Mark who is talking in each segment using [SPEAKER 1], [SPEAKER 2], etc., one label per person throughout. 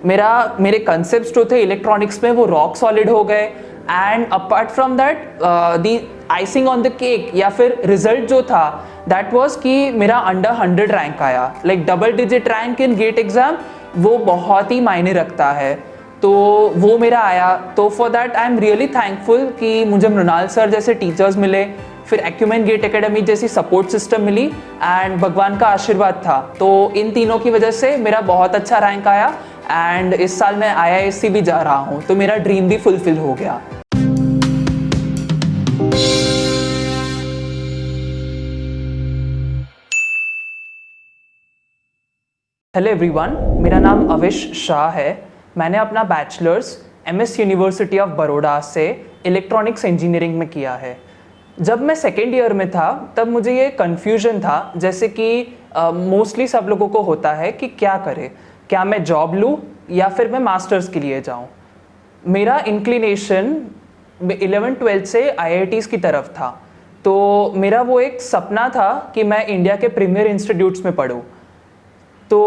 [SPEAKER 1] मेरे कंसेप्ट जो थे इलेक्ट्रॉनिक्स में वो रॉक सॉलिड हो गए। And apart from that the icing on the cake या फिर रिजल्ट जो था दैट वाज कि मेरा अंडर 100 रैंक आया। Like double digit rank in GATE exam वो बहुत ही मायने रखता है, तो वो मेरा आया। तो for that I am really thankful कि मुझे मृणाल सर जैसे टीचर्स मिले, फिर एक्यूमेन गेट एकेडमी जैसी सपोर्ट सिस्टम मिली एंड भगवान का आशीर्वाद था। तो इन तीनों की वजह से मेरा बहुत अच्छा रैंक आया एंड इस साल मैं IISc भी जा रहा हूँ, तो मेरा ड्रीम भी फुलफिल हो गया। हेलो एवरीवन, मेरा नाम अविश शाह है। मैंने अपना bachelors MS university of Baroda से इलेक्ट्रॉनिक्स इंजीनियरिंग में किया है। जब मैं सेकेंड ईयर में था तब मुझे ये कन्फ्यूजन था, जैसे कि मोस्टली सब लोगों को होता है कि क्या करें, क्या मैं जॉब लूँ या फिर मैं मास्टर्स के लिए जाऊँ। मेरा इंक्लिनेशन 11th-12th से IITs की तरफ था, तो मेरा वो एक सपना था कि मैं इंडिया के प्रीमियर इंस्टीट्यूट्स में पढूं। तो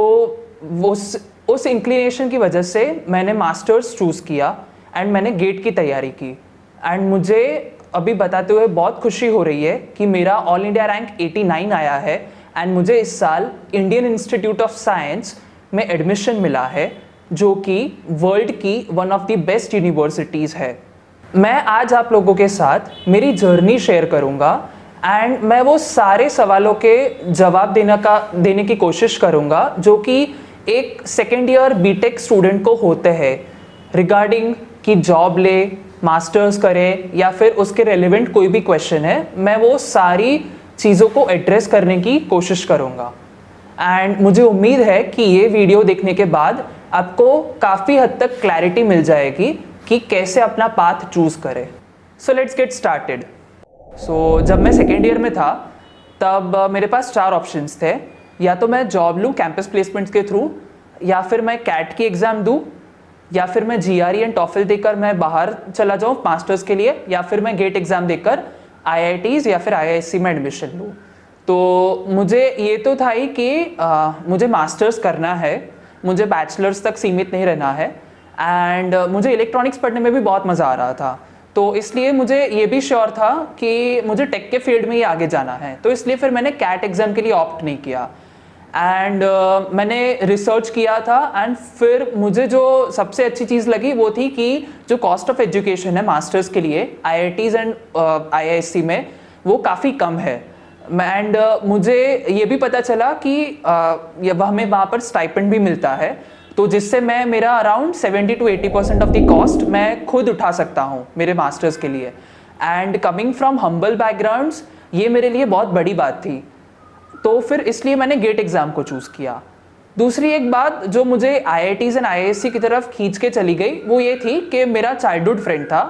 [SPEAKER 1] उस इंक्लिनेशन की वजह से मैंने मास्टर्स चूज़ किया एंड मैंने गेट की तैयारी की। एंड मुझे अभी बताते हुए बहुत खुशी हो रही है कि मेरा ऑल इंडिया रैंक 89 आया है एंड मुझे इस साल इंडियन इंस्टीट्यूट ऑफ साइंस में एडमिशन मिला है, जो कि वर्ल्ड की one of the best universities है। मैं आज आप लोगों के साथ मेरी जर्नी शेयर करूंगा एंड मैं वो सारे सवालों के जवाब देने की कोशिश करूंगा जो कि एक सेकेंड ईयर बीटेक स्टूडेंट को होते हैं रिगार्डिंग कि जॉब ले, मास्टर्स करे या फिर उसके रेलेवेंट कोई भी क्वेश्चन है। मैं वो सारी चीज़ों को एड्रेस करने की कोशिश करूंगा एंड मुझे उम्मीद है कि ये वीडियो देखने के बाद आपको काफ़ी हद तक क्लैरिटी मिल जाएगी कि कैसे अपना पाथ चूज़ करें। So let's get started. So जब मैं सेकेंड ईयर में था तब मेरे पास 4 ऑप्शंस थे। या तो मैं जॉब लूँ कैंपस प्लेसमेंट्स के थ्रू, या फिर मैं कैट की एग्ज़ाम दूँ, या फिर मैं GRE एंड टॉफल देकर मैं बाहर चला जाऊँ मास्टर्स के लिए, या फिर मैं गेट एग्ज़ाम देकर IITs या फिर IISc में एडमिशन लूँ। तो मुझे ये तो था ही कि मुझे मास्टर्स करना है, मुझे बैचलर्स तक सीमित नहीं रहना है एंड मुझे इलेक्ट्रॉनिक्स पढ़ने में भी बहुत मज़ा आ रहा था। तो इसलिए मुझे ये भी श्योर था कि मुझे टेक के फील्ड में ही आगे जाना है, तो इसलिए फिर मैंने कैट एग्ज़ाम के लिए ऑप्ट नहीं किया एंड मैंने रिसर्च किया था। एंड फिर मुझे जो सबसे अच्छी चीज़ लगी वो थी कि जो कॉस्ट ऑफ एजुकेशन है मास्टर्स के लिए IITs एंड IISc में वो काफ़ी कम है। एंड मुझे ये भी पता चला कि हमें वहाँ पर स्टाइपेंड भी मिलता है, तो जिससे मैं मेरा around 70 to 80% of the cost मैं खुद उठा सकता हूँ मेरे मास्टर्स के लिए। And coming from humble backgrounds ये मेरे लिए बहुत बड़ी बात थी, तो फिर इसलिए मैंने गेट एग्ज़ाम को चूज़ किया। दूसरी एक बात जो मुझे IITs एंड IISc की तरफ खींच के चली गई वो ये थी कि मेरा चाइल्डहुड फ्रेंड था,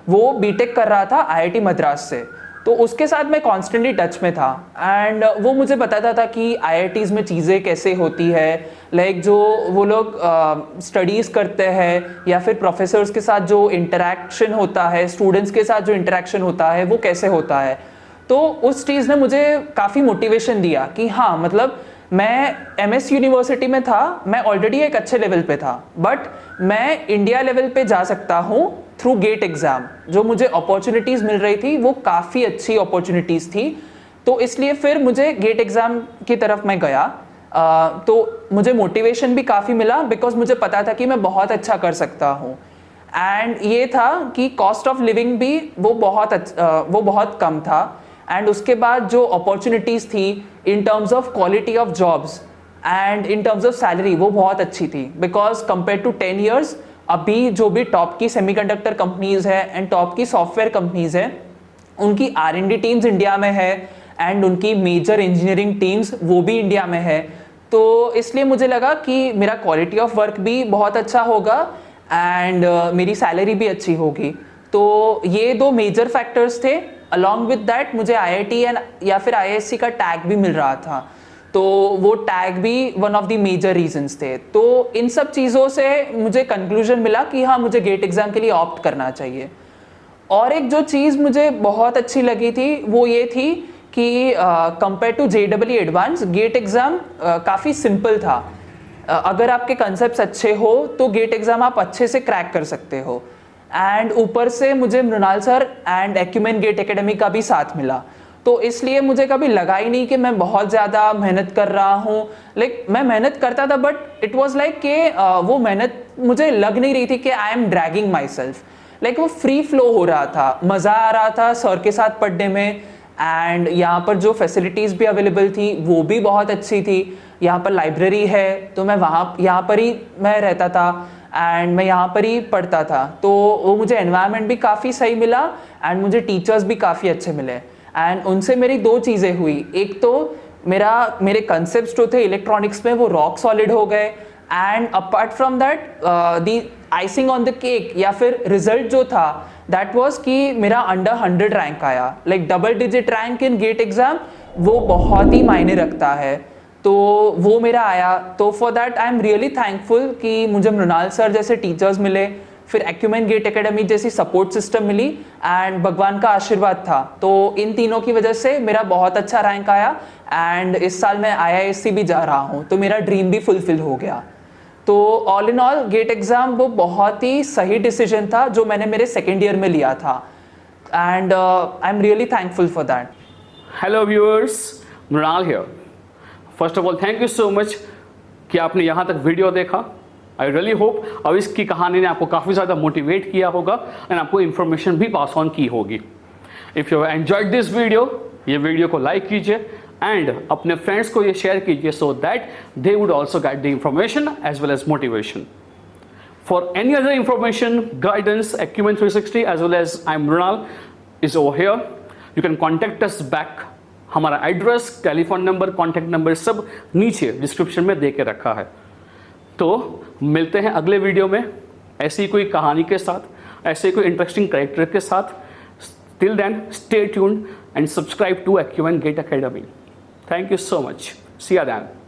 [SPEAKER 1] वो बीटेक कर रहा था IIT मद्रास से, तो उसके साथ मैं कॉन्स्टेंटली टच में था एंड वो मुझे बताता था कि IITs में चीज़ें कैसे होती है, लाइक जो वो लोग स्टडीज़ करते हैं या फिर प्रोफेसर्स के साथ जो इंटरेक्शन होता है, स्टूडेंट्स के साथ जो इंटरेक्शन होता है वो कैसे होता है। तो उस चीज़ ने मुझे काफ़ी मोटिवेशन दिया कि हाँ, मतलब मैं MS यूनिवर्सिटी में था, मैं ऑलरेडी एक अच्छे लेवल पे था, बट मैं इंडिया लेवल पे जा सकता हूँ थ्रू गेट एग्ज़ाम। जो मुझे अपॉर्चुनिटीज़ मिल रही थी वो काफ़ी अच्छी अपॉर्चुनिटीज़ थी, तो इसलिए फिर मुझे गेट एग्ज़ाम की तरफ मैं गया। तो मुझे मोटिवेशन भी काफ़ी मिला बिकॉज मुझे पता था कि मैं बहुत अच्छा कर सकता हूँ। एंड ये था कि कॉस्ट ऑफ लिविंग भी वो बहुत कम था एंड उसके बाद जो अपॉर्चुनिटीज़ थी in terms of quality of jobs and in terms of salary वो बहुत अच्छी थी। बिकॉज कंपेयर टू 10 ईयर्स अभी जो भी टॉप की सेमीकंडक्टर कंपनीज है एंड टॉप की सॉफ्टवेयर कंपनीज है उनकी R&D टीम्स इंडिया में है एंड उनकी मेजर इंजीनियरिंग टीम्स वो भी इंडिया में है। तो इसलिए मुझे लगा कि मेरा क्वालिटी ऑफ वर्क भी बहुत अच्छा होगा एंड मेरी सैलरी भी अच्छी होगी। तो ये 2 मेजर फैक्टर्स थे। अलॉन्ग विद दैट मुझे IIT एंड या फिर IISc का टैग भी मिल रहा था, तो वो टैग भी one of the major reasons थे। तो इन सब चीज़ों से मुझे कंक्लूजन मिला कि हाँ, मुझे गेट एग्ज़ाम के लिए ऑप्ट करना चाहिए। और एक जो चीज़ मुझे बहुत अच्छी लगी थी वो ये थी कि compare to JEE advance GATE exam काफ़ी सिंपल था। अगर आपके कंसेप्ट अच्छे हो तो गेट एग्ज़ाम आप अच्छे से क्रैक कर सकते हो। एंड ऊपर से मुझे Mrinal sir and Acumen GATE academy का भी साथ मिला, तो इसलिए मुझे कभी लगा ही नहीं कि मैं बहुत ज़्यादा मेहनत कर रहा हूँ। लाइक मैं मेहनत करता था बट इट वाज लाइक कि वो मेहनत मुझे लग नहीं रही थी कि I am dragging my self. Like वो फ्री फ्लो हो रहा था, मज़ा आ रहा था सर के साथ पढ़ने में। एंड यहाँ पर जो फैसिलिटीज़ भी अवेलेबल थी वो भी बहुत अच्छी थी। यहाँ पर लाइब्रेरी है तो मैं यहाँ पर ही मैं रहता था एंड मैं यहाँ पर ही पढ़ता था, तो वो मुझे एनवायरनमेंट भी काफ़ी सही मिला एंड मुझे टीचर्स भी काफ़ी अच्छे मिले। एंड उनसे मेरी दो चीज़ें हुई, एक तो मेरे कंसेप्ट जो थे इलेक्ट्रॉनिक्स में वो रॉक सॉलिड हो गए, and apart from that the icing on the cake या फिर रिजल्ट जो था दैट वाज कि मेरा अंडर 100 रैंक आया। Like double digit rank in GATE exam वो बहुत ही मायने रखता है, तो वो मेरा आया। तो for that I am really thankful कि मुझे मृणाल सर जैसे टीचर्स मिले, फिर एक्यूमेन गेट एकेडमी जैसी सपोर्ट सिस्टम मिली एंड भगवान का आशीर्वाद था। तो इन तीनों की वजह से मेरा बहुत अच्छा रैंक आया एंड इस साल मैं IISc भी जा रहा हूँ, तो मेरा ड्रीम भी फुलफिल हो गया। तो all in all get exam वो बहुत ही सही डिसीजन था जो मैंने मेरे सेकेंड ईयर में लिया था and I am really thankful for that.
[SPEAKER 2] Hello viewers, Mrinal here. First of all thank you so much कि आपने यहाँ तक वीडियो देखा। आई रियली होप अब इसकी कहानी ने आपको काफ़ी ज़्यादा मोटिवेट किया होगा एंड आपको इन्फॉर्मेशन भी पास ऑन की होगी। If you enjoyed this video, ये वीडियो को लाइक कीजिए एंड अपने फ्रेंड्स को ये शेयर कीजिए so that they would also get the information as well as motivation. For any other information, guidance, Acumen 360 as well as I'm Mrunal is over here. You can contact us back. हमारा address, telephone number, contact number सब नीचे description में दे के रखा है। तो मिलते हैं अगले वीडियो में ऐसी कोई कहानी के साथ, ऐसे कोई इंटरेस्टिंग कैरेक्टर के साथ। Till then stay tuned and subscribe to Acumen Gate Academy. Thank you so much. See you then.